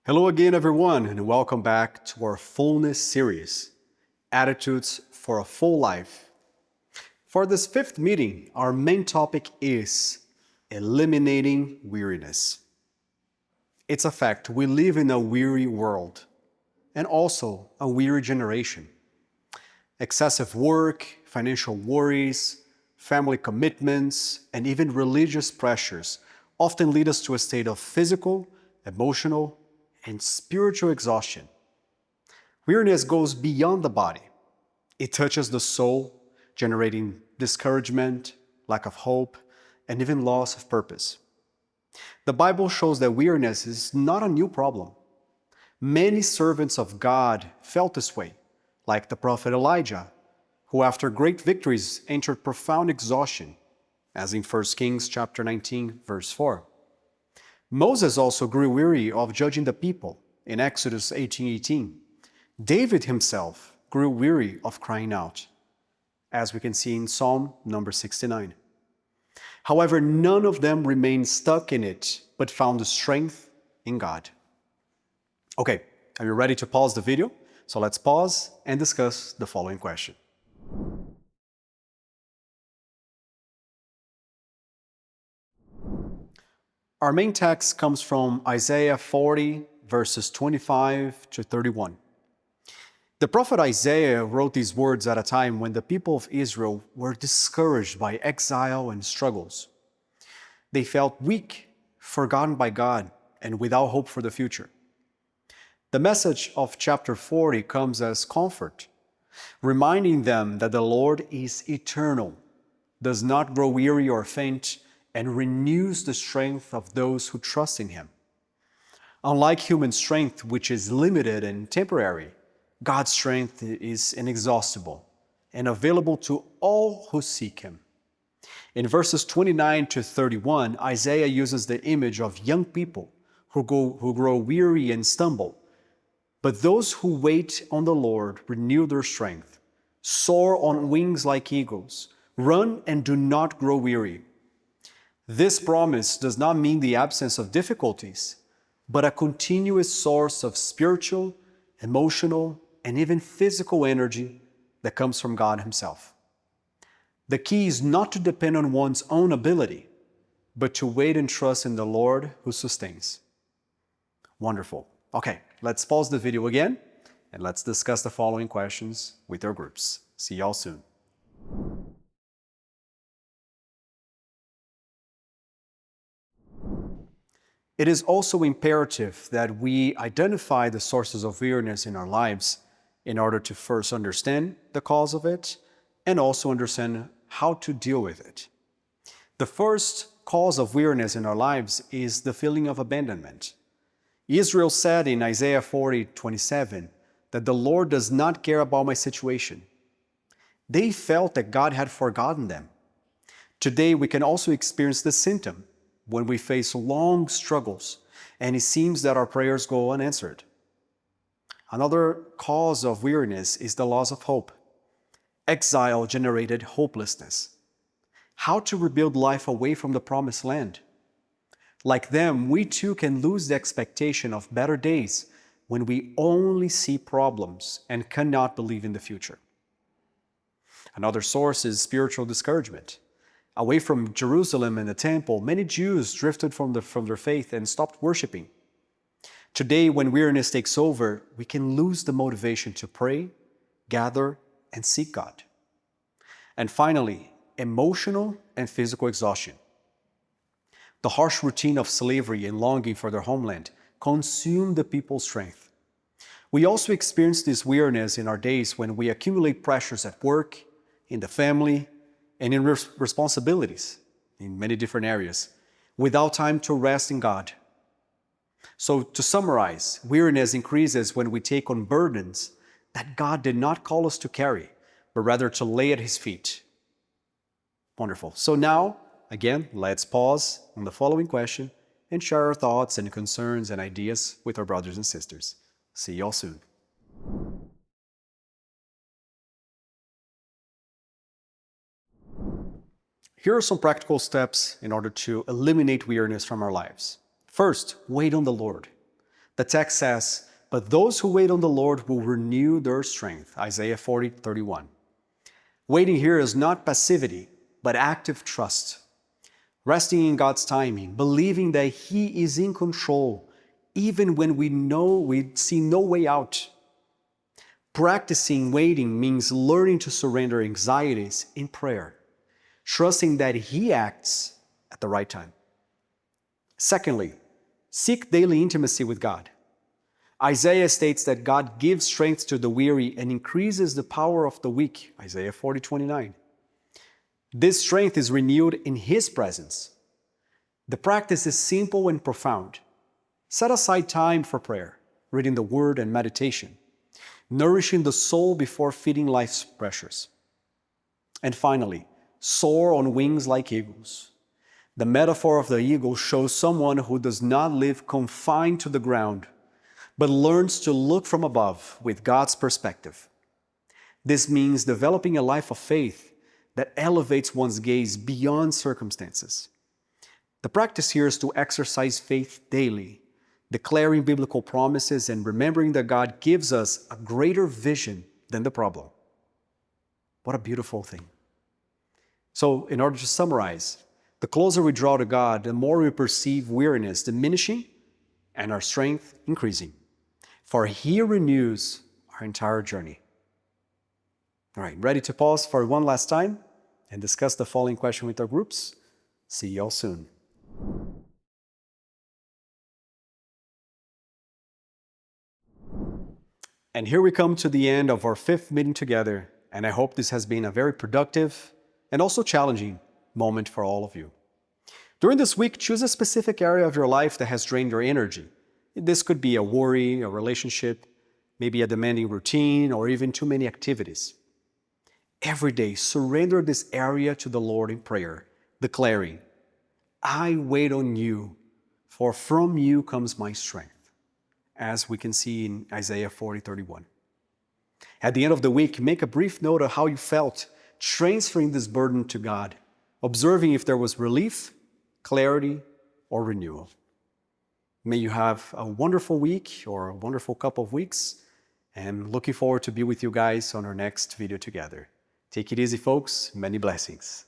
Hello again, everyone, and welcome back to our Fullness series, Attitudes for a Full Life. For this fifth meeting, our main topic is eliminating weariness. It's a fact, we live in a weary world and also a weary generation. Excessive work, financial worries, family commitments, and even religious pressures often lead us to a state of physical, emotional, and spiritual exhaustion. Weariness goes beyond the body. It touches the soul, generating discouragement, lack of hope, and even loss of purpose. The Bible shows that weariness is not a new problem. Many servants of God felt this way, like the prophet Elijah, who after great victories entered profound exhaustion, as in 1 Kings chapter 19, verse 4. Moses also grew weary of judging the people in Exodus 18:18. David himself grew weary of crying out, as we can see in Psalm number 69. However, none of them remained stuck in it, but found the strength in God. Okay, are you ready to pause the video? So let's pause and discuss the following question. Our main text comes from Isaiah 40, verses 25 to 31. The prophet Isaiah wrote these words at a time when the people of Israel were discouraged by exile and struggles. They felt weak, forgotten by God, and without hope for the future. The message of chapter 40 comes as comfort, reminding them that the Lord is eternal, does not grow weary or faint, and renews the strength of those who trust in Him. Unlike human strength, which is limited and temporary, God's strength is inexhaustible and available to all who seek Him. In verses 29 to 31, Isaiah uses the image of young people who grow weary and stumble. But those who wait on the Lord renew their strength, soar on wings like eagles, run and do not grow weary. This promise does not mean the absence of difficulties, but a continuous source of spiritual, emotional, and even physical energy that comes from God Himself. The key is not to depend on one's own ability, but to wait and trust in the Lord who sustains. Wonderful. Okay, let's pause the video again, and let's discuss the following questions with our groups. See y'all soon. It is also imperative that we identify the sources of weariness in our lives in order to first understand the cause of it and also understand how to deal with it. The first cause of weariness in our lives is the feeling of abandonment. Israel said in Isaiah 40:27 that the Lord does not care about my situation. They felt that God had forgotten them. Today, we can also experience this symptom when we face long struggles and it seems that our prayers go unanswered. Another cause of weariness is the loss of hope. Exile generated hopelessness. How to rebuild life away from the promised land? Like them, we too can lose the expectation of better days when we only see problems and cannot believe in the future. Another source is spiritual discouragement. Away from Jerusalem and the temple, many Jews drifted from their faith and stopped worshiping. Today, when weariness takes over, we can lose the motivation to pray, gather, and seek God. And finally, emotional and physical exhaustion. The harsh routine of slavery and longing for their homeland consumed the people's strength. We also experience this weariness in our days when we accumulate pressures at work, in the family, and in responsibilities in many different areas, without time to rest in God. So to summarize, weariness increases when we take on burdens that God did not call us to carry, but rather to lay at His feet. Wonderful. So now, again, let's pause on the following question and share our thoughts and concerns and ideas with our brothers and sisters. See y'all soon. Here are some practical steps in order to eliminate weariness from our lives. First, wait on the Lord. The text says, "But those who wait on the Lord will renew their strength." Isaiah 40:31. Waiting here is not passivity, but active trust. Resting in God's timing, believing that He is in control, even when we see no way out. Practicing waiting means learning to surrender anxieties in prayer, trusting that He acts at the right time. Secondly, seek daily intimacy with God. Isaiah states that God gives strength to the weary and increases the power of the weak. Isaiah 40:29. This strength is renewed in His presence. The practice is simple and profound. Set aside time for prayer, reading the Word and meditation, nourishing the soul before feeding life's pressures. And finally, soar on wings like eagles. The metaphor of the eagle shows someone who does not live confined to the ground, but learns to look from above with God's perspective. This means developing a life of faith that elevates one's gaze beyond circumstances. The practice here is to exercise faith daily, declaring biblical promises and remembering that God gives us a greater vision than the problem. What a beautiful thing. So, in order to summarize, the closer we draw to God, the more we perceive weariness diminishing and our strength increasing. For He renews our entire journey. All right, ready to pause for one last time and discuss the following question with our groups? See you all soon. And here we come to the end of our 5th meeting together, and I hope this has been a very productive and also challenging moment for all of you. During this week, choose a specific area of your life that has drained your energy. This could be a worry, a relationship, maybe a demanding routine, or even too many activities. Every day, surrender this area to the Lord in prayer, declaring, "I wait on you, for from you comes my strength," as we can see in Isaiah 40:31. At the end of the week, make a brief note of how you felt, transferring this burden to God, observing if there was relief, clarity, or renewal. May you have a wonderful week or a wonderful couple of weeks, and looking forward to be with you guys on our next video together. Take it easy, folks. Many blessings.